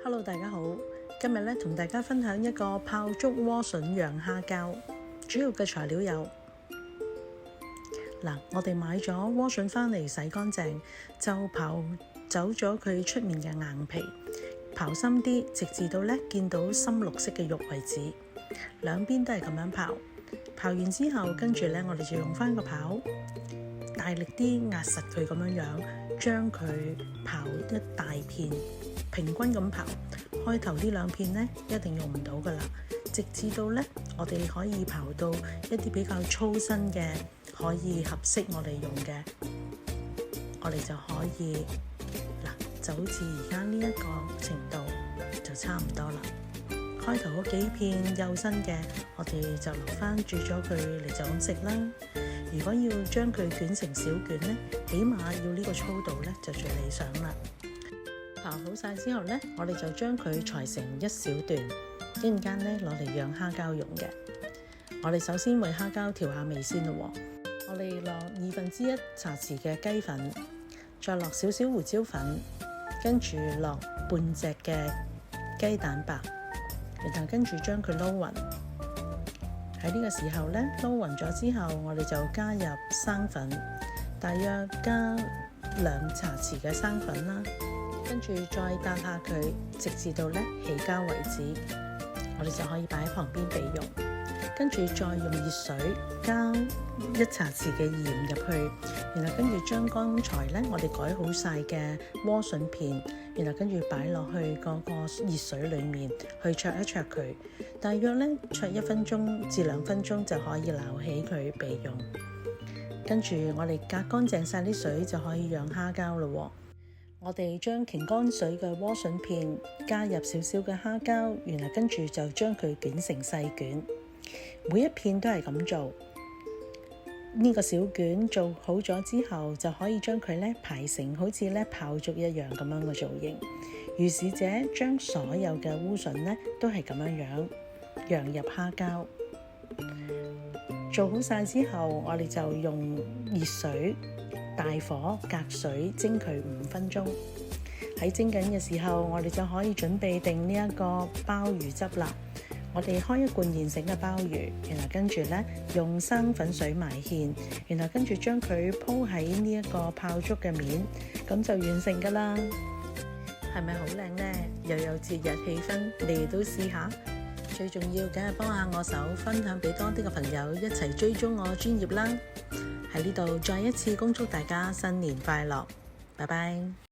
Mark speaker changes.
Speaker 1: Hello， 大家好，今日同大家分享一個炮竹萵筍釀蝦膠，主要嘅材料有我哋買咗萵筍返嚟洗乾淨，就刨走咗佢出面嘅硬皮，刨深啲，直至到見到深綠色嘅肉為止，兩邊都係咁樣刨。刨完之後，跟住我哋就用返個刨，大力啲壓實佢咁樣，將佢刨一大片，平均咁刨。開頭呢兩片一定用唔到噶啦，直至到我哋可以刨到一啲比較粗身嘅，可以合適我哋用嘅，我哋就可以就好似而家呢一個程度就差唔多啦。開頭嗰幾片幼身嘅，我哋就留翻煮咗佢嚟就咁食啦。如果要將佢捲成小卷起碼要呢個粗度就最理想啦。刨好晒之後我哋就將佢裁成一小段，一陣間攞嚟釀蝦膠用嘅。我哋首先為蝦膠調下味先咯。我哋落1/2茶匙嘅雞粉，再落少少胡椒粉，跟住落半隻嘅雞蛋白，然後跟住將佢撈勻。喺呢個時候撈勻咗之後，我哋就加入生粉，大約加2茶匙嘅生粉啦。跟住再搭下佢，直至到起膠為止，我哋就可以擺喺旁邊備用。跟住再用熱水加1茶匙嘅鹽入去，然後跟住將剛才我哋改好晒嘅萵筍片，然後跟住擺落去嗰個熱水裡面去焯一焯佢，大約焯1分鐘至2分鐘就可以撈起佢備用。跟住我哋隔乾淨晒啲水就可以釀蝦膠咯。我哋將擎乾水嘅萵筍片加入少少嘅蝦膠，然後跟住就將佢捲成細卷，每一片都係咁做。呢個小卷做好咗之後，就可以將佢排成好似炮竹一樣咁樣嘅造型。如是者將所有嘅萵筍都係咁樣釀入蝦膠。做好晒之後，我哋就用熱水大火隔水蒸佢5分鐘。喺蒸緊嘅時候，我哋就可以準備定呢一個鮑魚汁啦。我哋開一罐現成嘅鮑魚，然後跟住用生粉水埋芡，然後跟住將佢鋪喺呢一個炮竹嘅面，咁就完成噶啦。係咪好靚呢？又有節日氣氛，你哋都試下。最重要梗係幫下我手，分享俾多啲嘅朋友一齊追蹤我專頁啦。喺呢度再一次恭祝大家新年快樂，拜拜。